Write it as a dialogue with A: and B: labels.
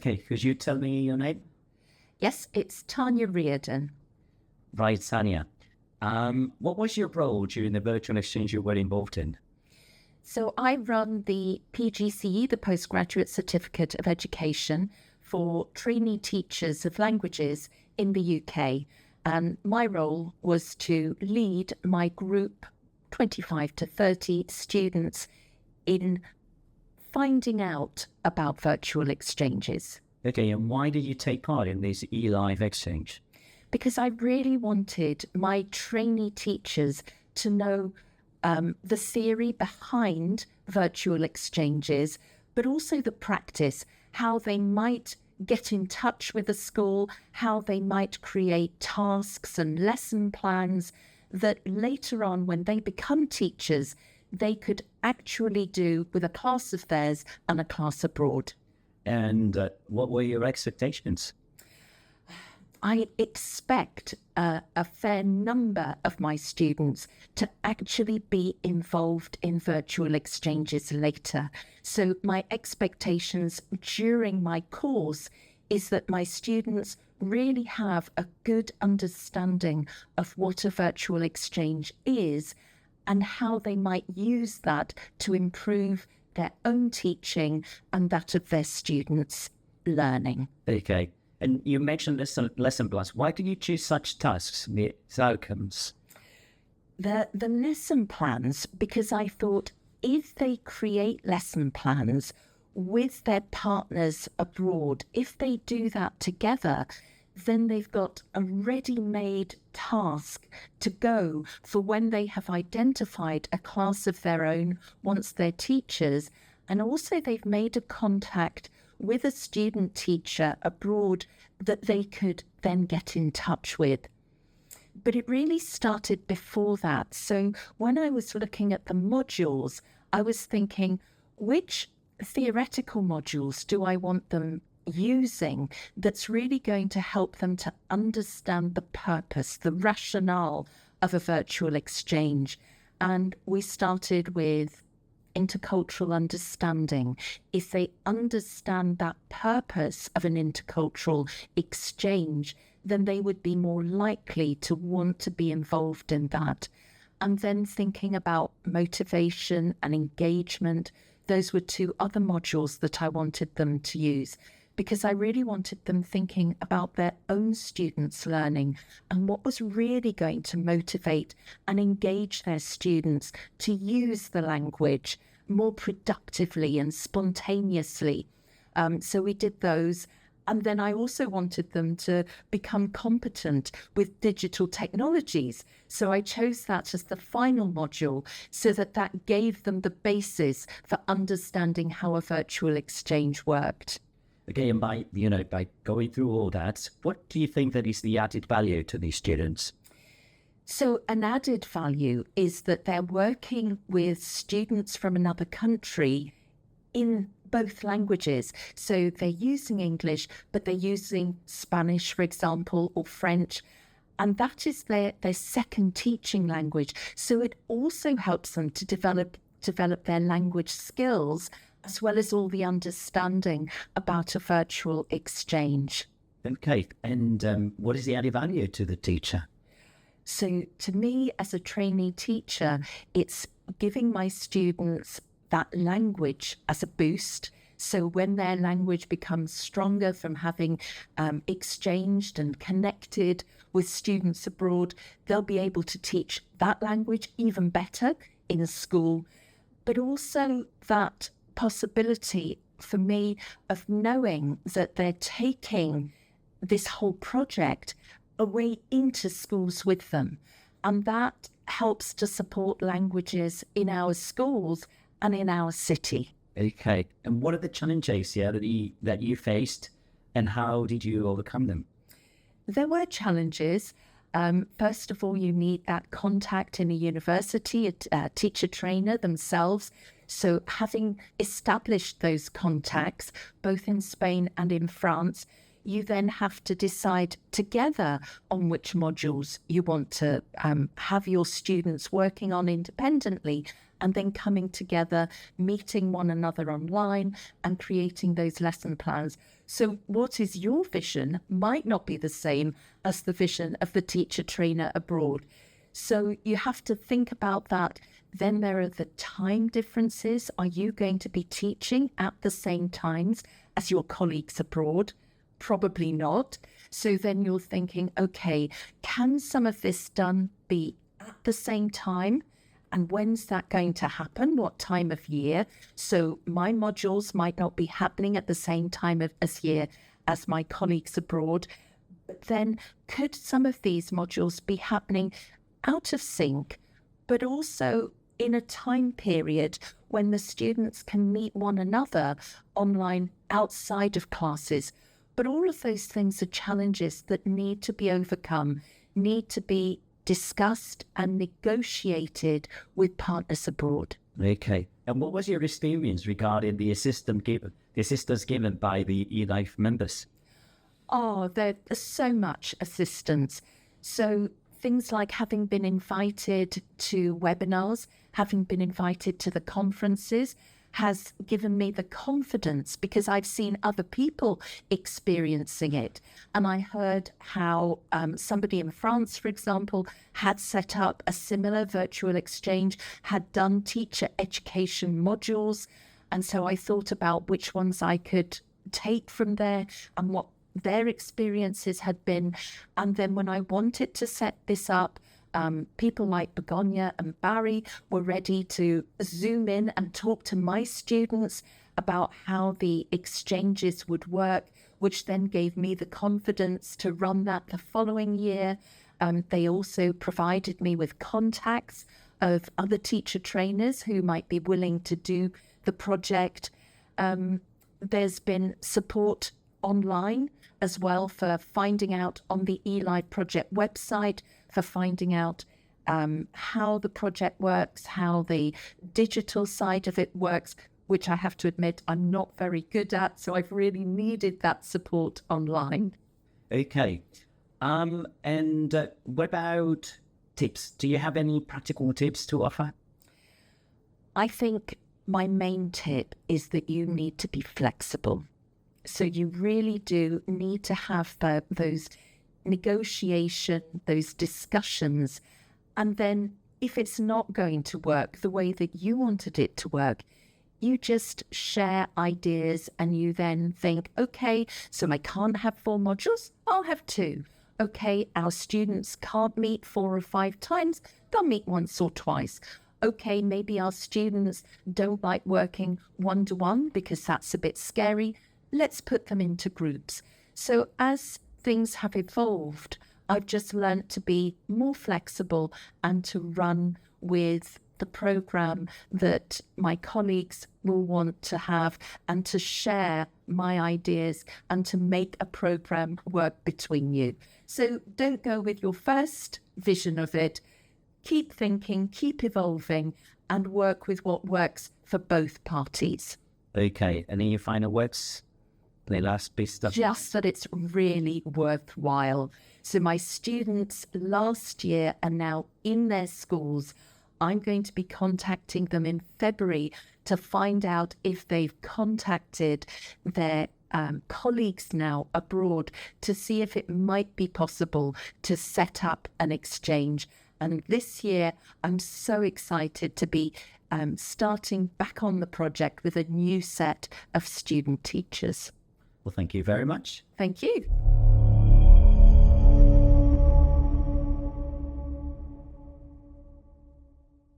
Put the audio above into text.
A: Okay, could you tell me your name?
B: Yes, it's Tanya Reardon.
A: Right, Tanya. What was your role during the virtual exchange you were involved in?
B: So I run the PGCE, the Postgraduate Certificate of Education, for trainee teachers of languages in the UK. And my role was to lead my group, 25 to 30 students, in finding out about virtual exchanges.
A: Okay, and why did you take part in this eLive exchange?
B: Because I really wanted my trainee teachers to know the theory behind virtual exchanges, but also the practice, how they might get in touch with a school, how they might create tasks and lesson plans that later on, when they become teachers, they could actually do with a class of theirs and a class abroad.
A: And what were your expectations?
B: I expect a fair number of my students to actually be involved in virtual exchanges later. So my expectations during my course is that my students really have a good understanding of what a virtual exchange is and how they might use that to improve their own teaching and that of their students' learning.
A: Okay. And you mentioned lesson plans. Why did you choose such tasks, the outcomes?
B: The lesson plans, because I thought if they create lesson plans with their partners abroad, if they do that together, then they've got a ready-made task to go for when they have identified a class of their own once they're teachers. And also they've made a contact with a student teacher abroad that they could then get in touch with. But it really started before that. So when I was looking at the modules, I was thinking, which theoretical modules do I want them using that's really going to help them to understand the purpose, the rationale of a virtual exchange? And we started with intercultural understanding. If they understand that purpose of an intercultural exchange, then they would be more likely to want to be involved in that. And then thinking about motivation and engagement, those were two other modules that I wanted them to use, because I really wanted them thinking about their own students' learning and what was really going to motivate and engage their students to use the language more productively and spontaneously. So we did those. And then I also wanted them to become competent with digital technologies. So I chose that as the final module so that that gave them the basis for understanding how a virtual exchange worked.
A: Okay, and by going through all that, what do you think that is the added value to these students?
B: So an added value is that they're working with students from another country in both languages. So they're using English, but they're using Spanish, for example, or French. And that is their second teaching language. So it also helps them to develop their language skills, as well as all the understanding about a virtual exchange.
A: Okay, and what is the added value to the teacher?
B: So to me, as a trainee teacher, it's giving my students that language as a boost. So when their language becomes stronger from having exchanged and connected with students abroad, they'll be able to teach that language even better in a school. But also that possibility for me of knowing that they're taking this whole project away into schools with them. And that helps to support languages in our schools and in our city.
A: Okay, and what are the challenges that you faced, and how did you overcome them?
B: There were challenges. First of all, you need that contact in a university, a teacher trainer themselves. So having established those contacts, both in Spain and in France, you then have to decide together on which modules you want to have your students working on independently, and then coming together, meeting one another online and creating those lesson plans. So what is your vision might not be the same as the vision of the teacher trainer abroad. So you have to think about that. Then there are the time differences. Are you going to be teaching at the same times as your colleagues abroad? Probably not. So then you're thinking, okay, can some of this done be at the same time? And when's that going to happen? What time of year? So my modules might not be happening at the same time as year as my colleagues abroad. But then could some of these modules be happening out of sync, but also in a time period when the students can meet one another online outside of classes? But all of those things are challenges that need to be overcome, need to be discussed and negotiated with partners abroad.
A: Okay. And what was your experience regarding the assistance given by the eLife members?
B: Oh, there's so much assistance. So things like having been invited to webinars, having been invited to the conferences, has given me the confidence because I've seen other people experiencing it. And I heard how somebody in France, for example, had set up a similar virtual exchange, had done teacher education modules. And so I thought about which ones I could take from there and what their experiences had been. And then when I wanted to set this up, people like Begonia and Barry were ready to zoom in and talk to my students about how the exchanges would work, which then gave me the confidence to run that the following year. They also provided me with contacts of other teacher trainers who might be willing to do the project. There's been support online as well for finding out on the eLife project website, for finding out how the project works, how the digital side of it works, which I have to admit I'm not very good at. So I've really needed that support online.
A: Okay. And what about tips? Do you have any practical tips to offer?
B: I think my main tip is that you need to be flexible. So you really do need to have those negotiation, those discussions. And then if it's not going to work the way that you wanted it to work, you just share ideas and you then think, okay, so I can't have 4 modules, I'll have 2. Okay, our students can't meet 4 or 5 times, they'll meet once or twice. Okay, maybe our students don't like working one-to-one because that's a bit scary. Let's put them into groups. So as things have evolved, I've just learned to be more flexible and to run with the program that my colleagues will want to have and to share my ideas and to make a program work between you. So don't go with your first vision of it. Keep thinking, keep evolving, and work with what works for both parties.
A: Okay. Any final words? The last piece of...
B: Just that it's really worthwhile. So my students last year are now in their schools. I'm going to be contacting them in February to find out if they've contacted their colleagues now abroad to see if it might be possible to set up an exchange. And this year, I'm so excited to be starting back on the project with a new set of student teachers.
A: Well, thank you very much.
B: Thank you.